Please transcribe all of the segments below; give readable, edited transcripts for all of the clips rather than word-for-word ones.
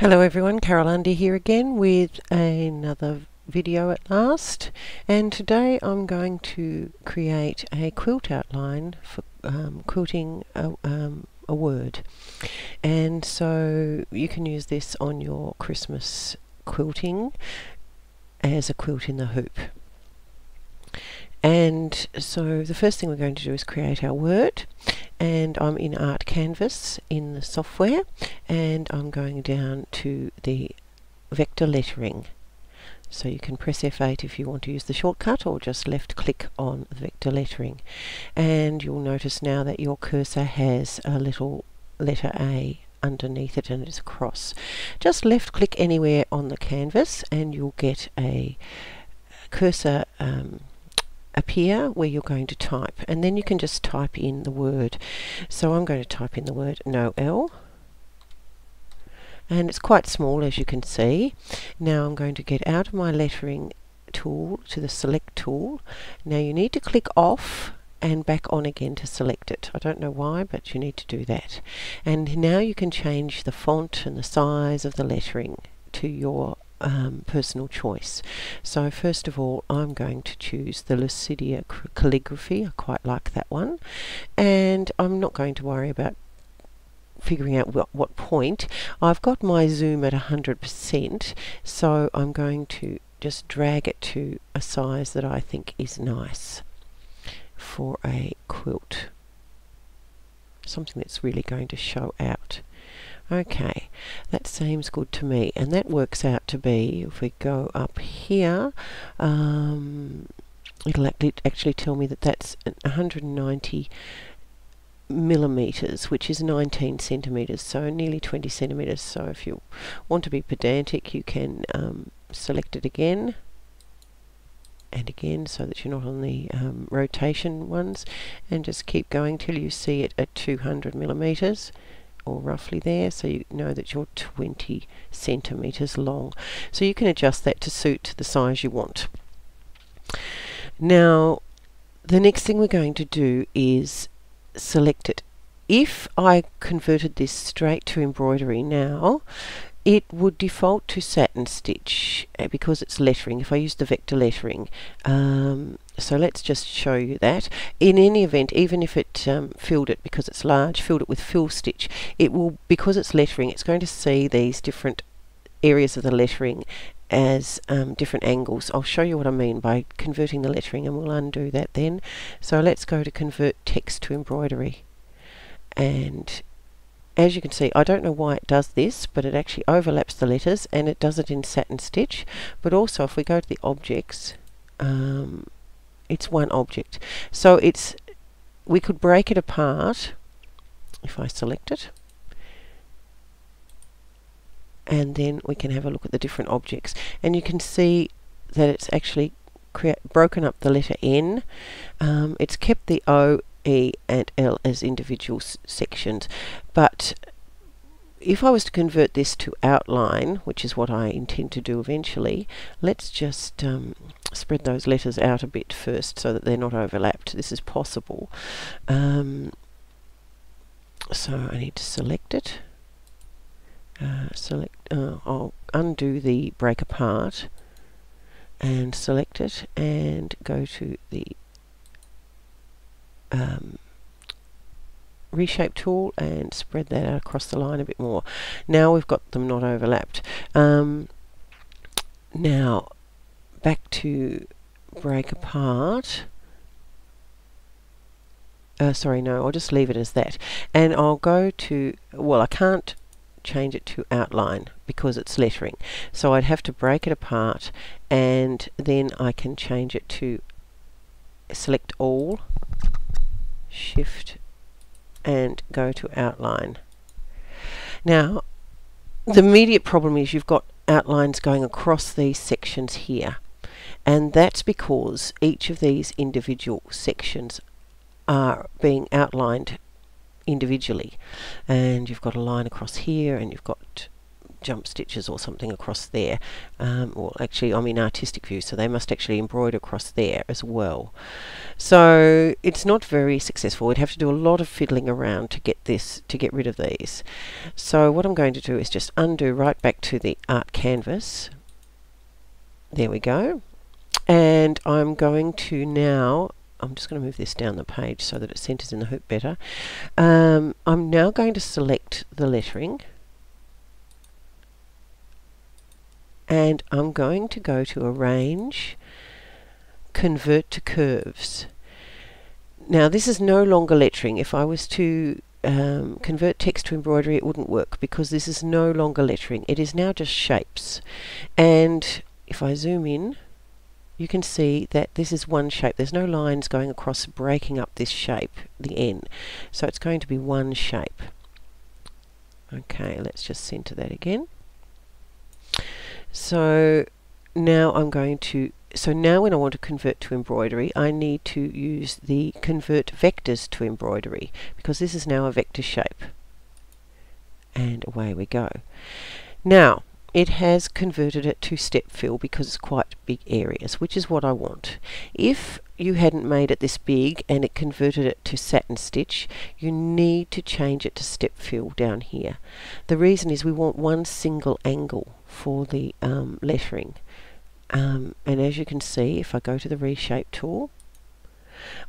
Hello everyone, Carol Undy here again with another video at last, and today I'm going to create a quilt outline for quilting a word. And so you can use this on your Christmas quilting as a quilt in the hoop. And so the first thing we're going to do is create our word, and I'm in Art Canvas in the software, and I'm going down to the vector lettering. So you can press F8 if you want to use the shortcut, or just left click on the vector lettering, and you'll notice now that your cursor has a little letter A underneath it and it's a cross. Just left click anywhere on the canvas and you'll get a cursor appear where you're going to type, and then you can just type in the word. So I'm going to type in the word Noel, and it's quite small, as you can see. Now I'm going to get out of my lettering tool to the select tool. Now you need to click off and back on again to select it. I don't know why, but you need to do that. And now you can change the font and the size of the lettering to your personal choice. So first of all, I'm going to choose the Lucidia calligraphy. I quite like that one, and I'm not going to worry about figuring out what point. I've got my zoom at 100%, so I'm going to just drag it to a size that I think is nice for a quilt, something that's really going to show out. Okay, that seems good to me, and that works out to be, if we go up here, it'll actually tell me that that's 190 millimeters, which is 19 centimeters, so nearly 20 centimeters. So if you want to be pedantic, you can select it again and again, so that you're not on the rotation ones, and just keep going till you see it at 200 millimeters. Or roughly there, so you know that you're 20 centimeters long. So you can adjust that to suit the size you want. Now the next thing we're going to do is select it. If I converted this straight to embroidery now, it would default to satin stitch because it's lettering, if I use the vector lettering. So let's just show you that. In any event, even if it filled it, because it's large, filled it with fill stitch, it will, because it's lettering, it's going to see these different areas of the lettering as different angles. I'll show you what I mean by converting the lettering, and we'll undo that then. So let's go to convert text to embroidery, and as you can see, I don't know why it does this, but it actually overlaps the letters, and it does it in satin stitch. But also, if we go to the objects, it's one object. So we could break it apart if I select it, and then we can have a look at the different objects, and you can see that it's actually broken up the letter N. It's kept the O, E and L as individual sections, but if I was to convert this to outline, which is what I intend to do eventually, let's just spread those letters out a bit first so that they're not overlapped. This is possible. So I need to select it. I'll undo the break apart and select it, and go to the reshape tool and spread that out across the line a bit more. Now we've got them not overlapped. Now back to break apart. Sorry, no, I'll just leave it as that, and I'll go to, well, I can't change it to outline because it's lettering, so I'd have to break it apart, and then I can change it to select all, shift and go to outline. Now the immediate problem is you've got outlines going across these sections here, and that's because each of these individual sections are being outlined individually, and you've got a line across here, and you've got jump stitches or something across there. Well, actually I'm in artistic view, so they must actually embroider across there as well. So it's not very successful. We'd have to do a lot of fiddling around to get rid of these. So what I'm going to do is just undo right back to the art canvas. There we go. And I'm going to now, I'm just going to move this down the page so that it centers in the hoop better. I'm now going to select the lettering, and I'm going to go to Arrange, Convert to Curves. Now this is no longer lettering. If I was to convert text to embroidery, it wouldn't work because this is no longer lettering. It is now just shapes. And if I zoom in, you can see that this is one shape. There's no lines going across breaking up this shape, the N. So it's going to be one shape. Okay, let's just center that again. So now I'm going to, so now when I want to convert to embroidery, I need to use the convert vectors to embroidery because this is now a vector shape. And away we go. Now, it has converted it to step fill because it's quite big areas, which is what I want. If you hadn't made it this big and it converted it to satin stitch, you need to change it to step fill down here. The reason is we want one single angle for the lettering. And as you can see, if I go to the reshape tool,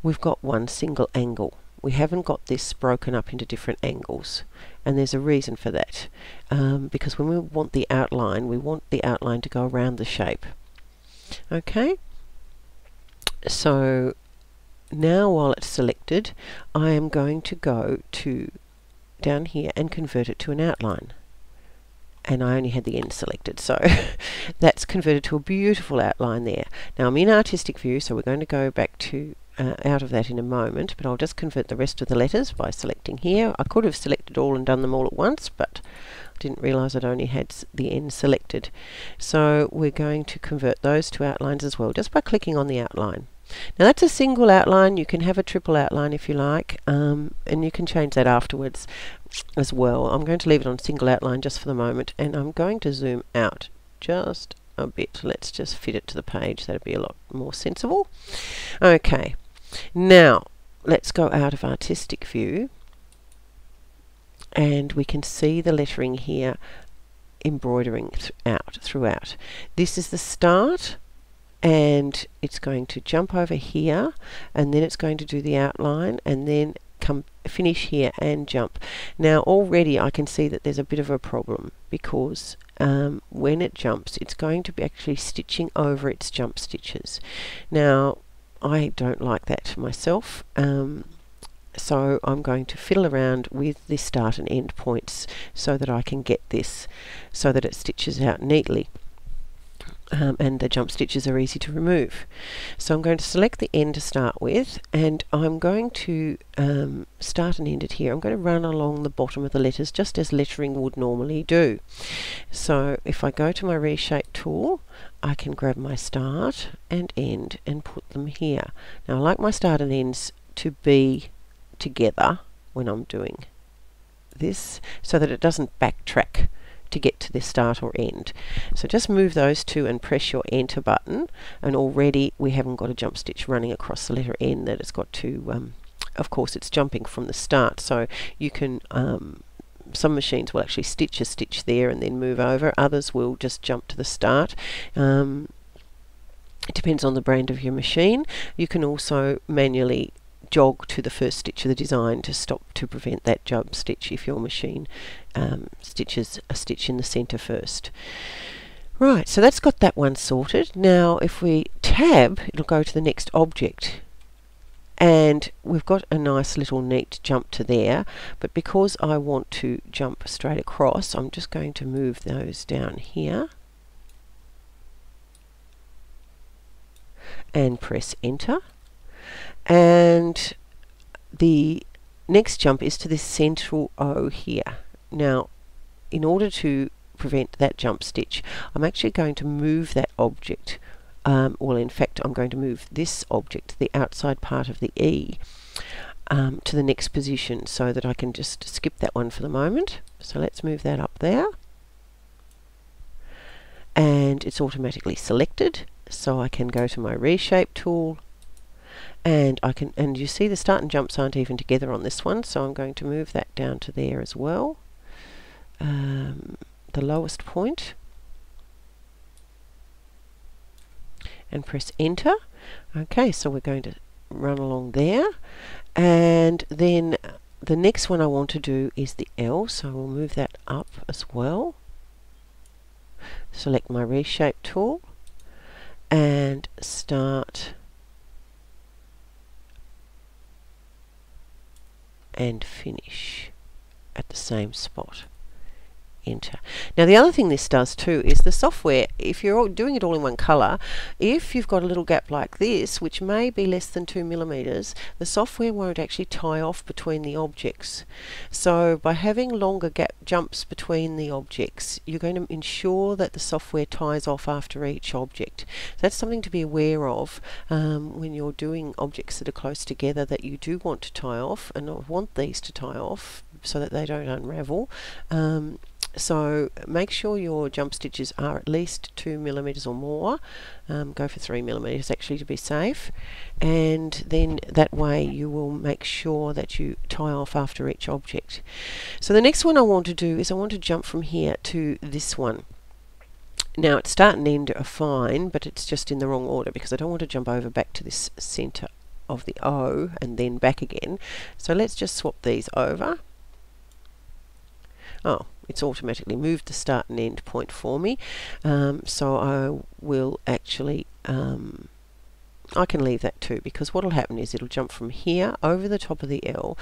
we've got one single angle. We haven't got this broken up into different angles, and there's a reason for that, because when we want the outline to go around the shape. Okay, so now while it's selected, I am going to go to down here and convert it to an outline. And I only had the end selected, so that's converted to a beautiful outline there. Now I'm in artistic view, so we're going to go back to out of that in a moment, but I'll just convert the rest of the letters by selecting here. I could have selected all and done them all at once, but I didn't realize I'd only had the end selected. So we're going to convert those to outlines as well, just by clicking on the outline. Now that's a single outline. You can have a triple outline if you like, and you can change that afterwards as well. I'm going to leave it on single outline just for the moment, and I'm going to zoom out just a bit. Let's just fit it to the page. That'd be a lot more sensible. Okay, now let's go out of artistic view, and we can see the lettering here embroidering throughout. This is the start, and it's going to jump over here, and then it's going to do the outline, and then come finish here and jump. Now already I can see that there's a bit of a problem because when it jumps, it's going to be actually stitching over its jump stitches. Now I don't like that myself, so I'm going to fiddle around with the start and end points so that I can get this so that it stitches out neatly. And the jump stitches are easy to remove. So I'm going to select the end to start with, and I'm going to start and end it here. I'm going to run along the bottom of the letters just as lettering would normally do. So if I go to my reshape tool, I can grab my start and end and put them here. Now I like my start and ends to be together when I'm doing this so that it doesn't backtrack to get to the start or end. So just move those two and press your enter button, and already we haven't got a jump stitch running across the letter N that it's got to, of course it's jumping from the start, so you can, some machines will actually stitch a stitch there and then move over, others will just jump to the start. It depends on the brand of your machine. You can also manually jog to the first stitch of the design to prevent that jump stitch if your machine stitches a stitch in the center first. Right, so that's got that one sorted. Now if we tab, it'll go to the next object, and we've got a nice little neat jump to there, but because I want to jump straight across, I'm just going to move those down here and press enter. And the next jump is to this central O here. Now in order to prevent that jump stitch, I'm actually going to move that object, well in fact I'm going to move this object, the outside part of the E, to the next position so that I can just skip that one for the moment. So let's move that up there. and it's automatically selected, so I can go to my reshape tool, and you see the start and jumps aren't even together on this one, so I'm going to move that down to there as well, the lowest point, and press enter. Okay, so we're going to run along there, and then the next one I want to do is the L, so we'll move that up as well. Select my reshape tool and start and finish at the same spot. Enter. Now the other thing this does too is the software, if you're doing it all in one colour, if you've got a little gap like this, which may be less than 2 millimeters, the software won't actually tie off between the objects. So by having longer gap jumps between the objects, you're going to ensure that the software ties off after each object. So that's something to be aware of when you're doing objects that are close together, that you do want to tie off, and want these to tie off so that they don't unravel. So make sure your jump stitches are at least 2 millimeters or more. Go for 3 millimeters actually to be safe, and then that way you will make sure that you tie off after each object. So the next one I want to do is I want to jump from here to this one. Now its start and end are fine, but it's just in the wrong order because I don't want to jump over back to this center of the O and then back again. So let's just swap these over. Oh, it's automatically moved the start and end point for me, so I will actually I can leave that too, because what will happen is it'll jump from here over the top of the L,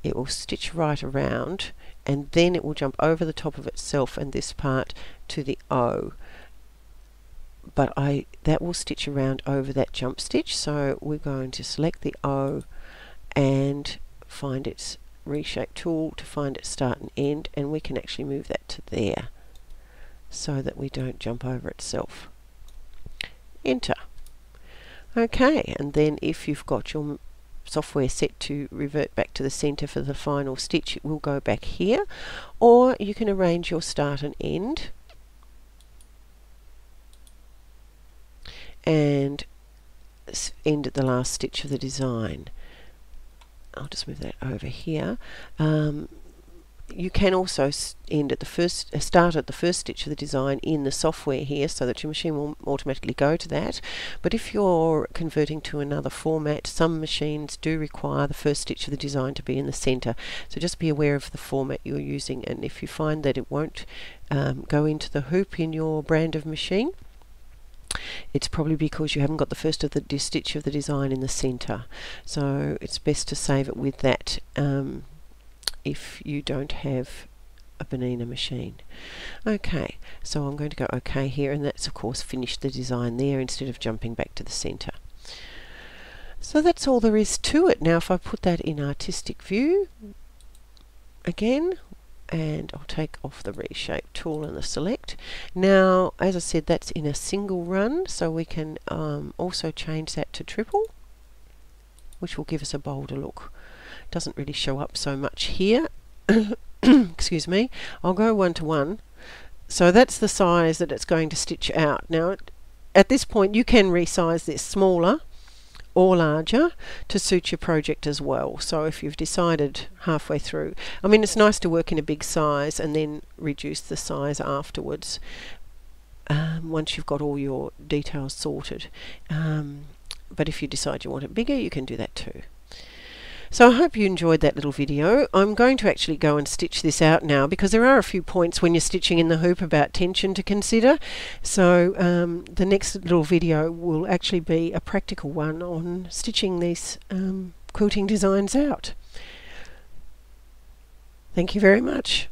it will stitch right around, and then it will jump over the top of itself and this part to the O, but that will stitch around over that jump stitch. So we're going to select the O and find its reshape tool to find its start and end, and we can actually move that to there so that we don't jump over itself. Enter. Okay, and then if you've got your software set to revert back to the center for the final stitch, it will go back here, or you can arrange your start and end and end at the last stitch of the design. I'll just move that over here. You can also end at the start at the first stitch of the design in the software here, so that your machine will automatically go to that. But if you're converting to another format, some machines do require the first stitch of the design to be in the center. So just be aware of the format you're using, and if you find that it won't go into the hoop in your brand of machine, it's probably because you haven't got the first of the stitch of the design in the center. So it's best to save it with that if you don't have a Bernina machine. Okay, so I'm going to go OK here, and that's of course finished the design there instead of jumping back to the center. So that's all there is to it. Now if I put that in artistic view again, and I'll take off the reshape tool and the select. Now as I said, that's in a single run, so we can also change that to triple, which will give us a bolder look. It doesn't really show up so much here. Excuse me. I'll go 1 to 1. So that's the size that it's going to stitch out. Now at this point you can resize this smaller or larger to suit your project as well. So if you've decided halfway through, I mean, it's nice to work in a big size and then reduce the size afterwards once you've got all your details sorted. But if you decide you want it bigger, you can do that too. So I hope you enjoyed that little video. I'm going to actually go and stitch this out now, because there are a few points when you're stitching in the hoop about tension to consider. So the next little video will actually be a practical one on stitching these quilting designs out. Thank you very much.